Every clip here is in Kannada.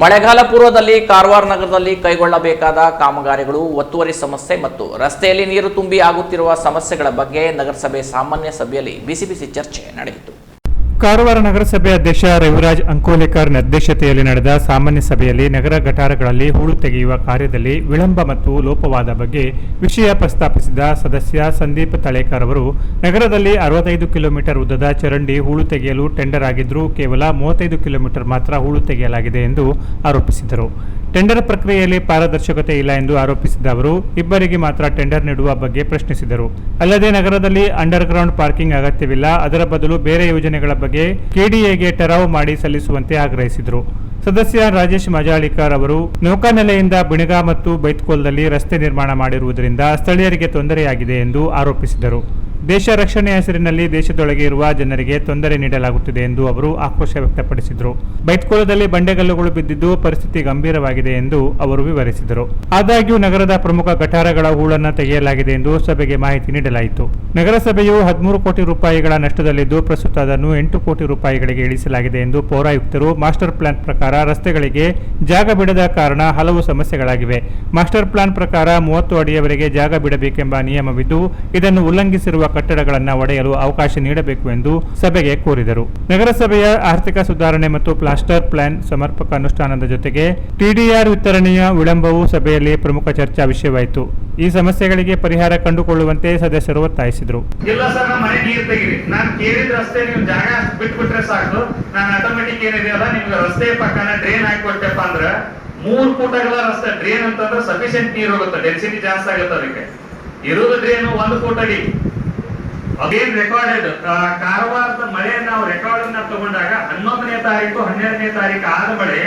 ಮಳೆಗಾಲ ಪೂರ್ವದಲ್ಲಿ ಕಾರವಾರ ನಗರದಲ್ಲಿ ಕೈಗೊಳ್ಳಬೇಕಾದ ಕಾಮಗಾರಿಗಳು, ಒತ್ತುವರಿ ಸಮಸ್ಯೆ ಮತ್ತು ರಸ್ತೆಯಲ್ಲಿ ನೀರು ತುಂಬಿ ಆಗುತ್ತಿರುವ ಸಮಸ್ಯೆಗಳ ಬಗ್ಗೆ ನಗರಸಭೆ ಸಾಮಾನ್ಯ ಸಭೆಯಲ್ಲಿ ಬಿಸಿ ಚರ್ಚೆ ನಡೆಯಿತು. ಕಾರವಾರ ನಗರಸಭೆ ಅಧ್ಯಕ್ಷ ರವಿರಾಜ್ ಅಂಕೋಲೇಕರ್ ಅಧ್ಯಕ್ಷತೆಯಲ್ಲಿ ನಡೆದ ಸಾಮಾನ್ಯ ಸಭೆಯಲ್ಲಿ ನಗರ ಗಟಾರಗಳಲ್ಲಿ ಹೂಳು ತೆಗೆಯುವ ಕಾರ್ಯದಲ್ಲಿ ವಿಳಂಬ ಮತ್ತು ಲೋಪವಾದ ಬಗ್ಗೆ ವಿಷಯ ಪ್ರಸ್ತಾಪಿಸಿದ ಸದಸ್ಯ ಸಂದೀಪ್ ತಳೇಕರ್ ಅವರು, ನಗರದಲ್ಲಿ 65 ಕಿಲೋಮೀಟರ್ ಉದ್ದದ ಚರಂಡಿ ಹೂಳು ತೆಗೆಯಲು ಟೆಂಡರ್ ಆಗಿದ್ದರೂ ಕೇವಲ 35 ಕಿಲೋಮೀಟರ್ ಮಾತ್ರ ಹೂಳು ತೆಗೆಯಲಾಗಿದೆ ಎಂದು ಆರೋಪಿಸಿದರು. ಟೆಂಡರ್ ಪ್ರಕ್ರಿಯೆಯಲ್ಲಿ ಪಾರದರ್ಶಕತೆ ಇಲ್ಲ ಎಂದು ಆರೋಪಿಸಿದ ಅವರು, ಇಬ್ಬರಿಗೆ ಮಾತ್ರ ಟೆಂಡರ್ ನೀಡುವ ಬಗ್ಗೆ ಪ್ರಶ್ನಿಸಿದರು. ಅಲ್ಲದೆ ನಗರದಲ್ಲಿ ಅಂಡರ್ ಗ್ರೌಂಡ್ ಪಾರ್ಕಿಂಗ್ ಅಗತ್ಯವಿಲ್ಲ, ಅದರ ಬದಲು ಬೇರೆ ಯೋಜನೆಗಳ ಬಗ್ಗೆ ಕೆಡಿಎಗೆ ಟರಾವು ಮಾಡಿ ಸಲ್ಲಿಸುವಂತೆ ಆಗ್ರಹಿಸಿದರು. ಸದಸ್ಯ ರಾಜೇಶ್ ಮಜಾಳಿಕರ್ ಅವರು, ನೌಕಾನೆಲೆಯಿಂದ ಬಿಣಗ ಮತ್ತು ಬೈತ್ಕೋಲ್ದಲ್ಲಿ ರಸ್ತೆ ನಿರ್ಮಾಣ ಮಾಡಿರುವುದರಿಂದ ಸ್ಥಳೀಯರಿಗೆ ತೊಂದರೆಯಾಗಿದೆ ಎಂದು ಆರೋಪಿಸಿದರು. ದೇಶ ರಕ್ಷಣೆ ಹೆಸರಿನಲ್ಲಿ ದೇಶದೊಳಗೆ ಇರುವ ಜನರಿಗೆ ತೊಂದರೆ ನೀಡಲಾಗುತ್ತಿದೆ ಎಂದು ಅವರು ಆಕ್ರೋಶ ವ್ಯಕ್ತಪಡಿಸಿದರು. ಬೈತ್ಕೋಲದಲ್ಲಿ ಬಂಡೆಗಲ್ಲುಗಳು ಬಿದ್ದಿದ್ದು ಪರಿಸ್ಥಿತಿ ಗಂಭೀರವಾಗಿದೆ ಎಂದು ಅವರು ವಿವರಿಸಿದರು. ಆದಾಗ್ಯೂ ನಗರದ ಪ್ರಮುಖ ಗಟಾರಗಳ ಹೂಳನ್ನು ತೆಗೆಯಲಾಗಿದೆ ಎಂದು ಸಭೆಗೆ ಮಾಹಿತಿ ನೀಡಲಾಯಿತು. ನಗರಸಭೆಯು 13 ಕೋಟಿ ರೂಪಾಯಿಗಳ ನಷ್ಟದಲ್ಲಿದ್ದು ಪ್ರಸ್ತುತ ಅದನ್ನು 8 ಕೋಟಿ ರೂಪಾಯಿಗಳಿಗೆ ಇಳಿಸಲಾಗಿದೆ ಎಂದು ಪೌರಾಯುಕ್ತರು, ಮಾಸ್ಟರ್ ಪ್ಲಾನ್ ಪ್ರಕಾರ ರಸ್ತೆಗಳಿಗೆ ಜಾಗ ಬಿಡದ ಕಾರಣ ಹಲವು ಸಮಸ್ಯೆಗಳಾಗಿವೆ. ಮಾಸ್ಟರ್ ಪ್ಲಾನ್ ಪ್ರಕಾರ 30 ಅಡಿಯವರೆಗೆ ಜಾಗ ಬಿಡಬೇಕೆಂಬ ನಿಯಮವಿದ್ದು, ಇದನ್ನು ಉಲ್ಲಂಘಿಸಿರುವ ಕಟ್ಟಡಗಳನ್ನು ಒಡೆಯಲು ಅವಕಾಶ ನೀಡಬೇಕು ಎಂದು ಸಭೆಗೆ ಕೋರಿದರು. ನಗರಸಭೆಯ ಆರ್ಥಿಕ ಸುಧಾರಣೆ ಮತ್ತು ಮಾಸ್ಟರ್ ಪ್ಲಾನ್ ಸಮರ್ಪಕ ಅನುಷ್ಠಾನದ ಜೊತೆಗೆ ಟಿಡಿಆರ್ ವಿತರಣೆಯ ವಿಳಂಬವು ಸಭೆಯಲ್ಲಿ ಪ್ರಮುಖ ಚರ್ಚಾ ವಿಷಯವಾಯಿತು. ಈ ಸಮಸ್ಯೆಗಳಿಗೆ ಪರಿಹಾರ ಕಂಡುಕೊಳ್ಳುವಂತೆ ಸದಸ್ಯರು ಒತ್ತಾಯಿಸಿದರು. ಇಲ್ಲ ಸರ್, ನಮ್ಮ ಮನೆ ನೀರು ತೆಗಿರಿ, ನಾನು ಕೇಳಿದ ರಸ್ತೆ ನೀವು ಜಾಗ ಬಿಟ್ಬಿಟ್ರೆ ಸಾಕು, ನಾನು ಆಟೋಮೆಟಿಕ್ ಏನಿದೆಯಲ್ಲ ನಿಮ್ಗೆ ರಸ್ತೆ ಪಕ್ಕನ ಡ್ರೈನ್ ಹಾಕೊಟ್ಟೆಪ್ಪ ಅಂದ್ರ 3 ಫೂಟಗಳ ರಸ್ತೆ ಡ್ರೈನ್ ಅಂತಂದ್ರೆ ಸಫಿಶಿಯಂಟ್ ನೀರು ಹೋಗುತ್ತೆ, ಡೆನ್ಸಿಟಿ ಜಾಸ್ತಿ ಆಗುತ್ತೆ. ಅದಕ್ಕೆ ಇರೋದು ಡ್ರೈನ್ 1 ಫೂಟ್ ಅಡಿ. ಅದೇನ್ ರೆಕಾರ್ಡೆಡ್ ಕಾರವಾರದ ಮಳೆ ನಾವು ರೆಕಾರ್ಡ್ ಅನ್ನ ತಗೊಂಡಾಗ 11ನೇ ತಾರೀಕು 12ನೇ ತಾರೀಕು ಆದ ಮಳೆ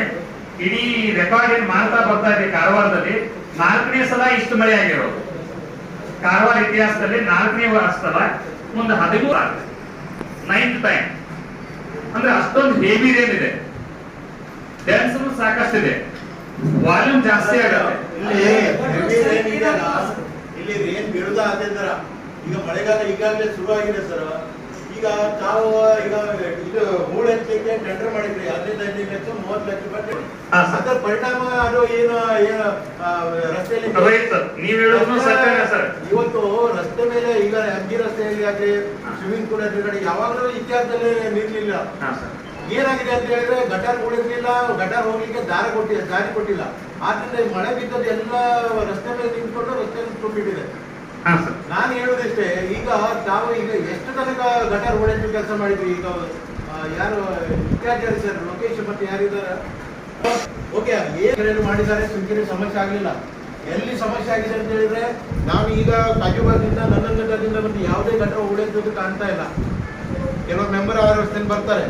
ಇಡೀ ರೆಕಾರ್ಡ್ ಏನ್ ಮಾಡ್ತಾ ಬರ್ತಾ ಇದೆ. ಕಾರವಾರದಲ್ಲಿ 4ನೇ ಸಲ ಇಷ್ಟು ಮಳೆ ಆಗಿರೋದು ಕಾರವಾರ ಇತಿಹಾಸದಲ್ಲಿ 4ನೇ ಸಲ, ಮುಂದೆ 13 9th ಟೈಮ್. ಅಂದ್ರೆ ಅಷ್ಟೊಂದು ಹೆವಿ ರೇನ್ ಇದೆ, ಡೆನ್ಸ್ ಸಾಕಷ್ಟಿದೆ, ವಾಲ್ಯೂಮ್ ಜಾಸ್ತಿ ಆಗುತ್ತೆ. ಇಲ್ಲಿ ರೇನ್ ಬೀಳುವುದಾದ್ರಿಂದ ಈಗ ಮಳೆಗಾಲ ಈಗಾಗಲೇ ಶುರು ಆಗಿದೆ ಸರ್. ಈಗ ತಾವು ಈಗ ಇದು ಹೂಳು ಎತ್ತಲಿಕ್ಕೆ ಟೆಂಡರ್ ಮಾಡಿದ್ರಿ, 15 ಲಕ್ಷ 30 ಲಕ್ಷ ರೂಪಾಯಿ. ಅದರ ಪರಿಣಾಮ ಅದು ಏನು ರಸ್ತೆಯಲ್ಲಿ ಇವತ್ತು ರಸ್ತೆ ಮೇಲೆ ಈಗ ಅಂಜಿ ರಸ್ತೆಯಲ್ಲಿ ಆಗಲಿ, ಸ್ವಿಮ್ಮಿಂಗ್ ಪೂಲ್ ಎದುರುಗಡೆ ಯಾವಾಗಲೂ ಇತಿಹಾಸದಲ್ಲಿ ನೀರ್ಲಿಲ್ಲ. ಏನಾಗಿದೆ ಅಂತ ಹೇಳಿದ್ರೆ ಗಟಾರ್ ಉಳಿರ್ಲಿಲ್ಲ, ಗಟಾರ್ ಹೋಗ್ಲಿಕ್ಕೆ ದಾರಿ ಕೊಟ್ಟಿಲ್ಲ. ಆದ್ರಿಂದ ಮಳೆ ಬಿದ್ದದ್ದು ಎಲ್ಲ ರಸ್ತೆ ಮೇಲೆ ನಿಂತ್ಕೊಂಡು ರಸ್ತೆ ತುಂಬಿಟ್ಟಿದೆ. ನಾನು ಹೇಳುದಿಷ್ಟೇ, ಈಗ ತಾವು ಈಗ ಎಷ್ಟು ತನಕ ಗಟಾರ್ ಹೊಡೆದು ಕೆಲಸ ಮಾಡಿದ್ವಿ. ಈಗ ಯಾರು ಇತ್ಯಾಚಾರಿ ಸರ್, ಲೋಕೇಶ್ ಮತ್ತೆ ಯಾರಿದ್ದಾರೆ, ಓಕೆ, ಏನು ಮಾಡಿದ್ದಾರೆ, ಸುಂಕಿನ ಸಮಸ್ಯೆ ಆಗಲಿಲ್ಲ. ಎಲ್ಲಿ ಸಮಸ್ಯೆ ಆಗಿದೆ ಅಂತ ಹೇಳಿದ್ರೆ, ನಾವು ಈಗ ಕಾಜುಬಾದಿಂದ ನನ್ನದಿಂದ ಮತ್ತೆ ಯಾವುದೇ ಗಟಾರ ಉಳಿದದ್ದು ಕಾಣ್ತಾ ಇಲ್ಲ. ಕೆಲವು ಮೆಂಬರ್ ಅವರ ವ್ಯವಸ್ಥೆಯಲ್ಲಿ ಬರ್ತಾರೆ,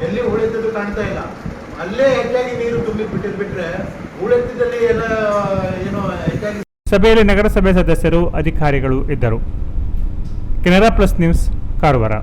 ಎಲ್ಲಿ ಉಳಿದದ್ದು ಕಾಣ್ತಾ ಇಲ್ಲ. ಅಲ್ಲೇ ಹೆಚ್ಚಾಗಿ ನೀರು ತುಂಬಿ ಬಿಟ್ರೆ ಉಳಿದಿದ್ದಲ್ಲಿ ಏನೋ ಹೆಚ್ಚಾಗಿ. ಸಭೆಯಲ್ಲಿ ನಗರಸಭೆ ಸದಸ್ಯರು, ಅಧಿಕಾರಿಗಳು ಇದ್ದರು. Canara plus news, Karwar.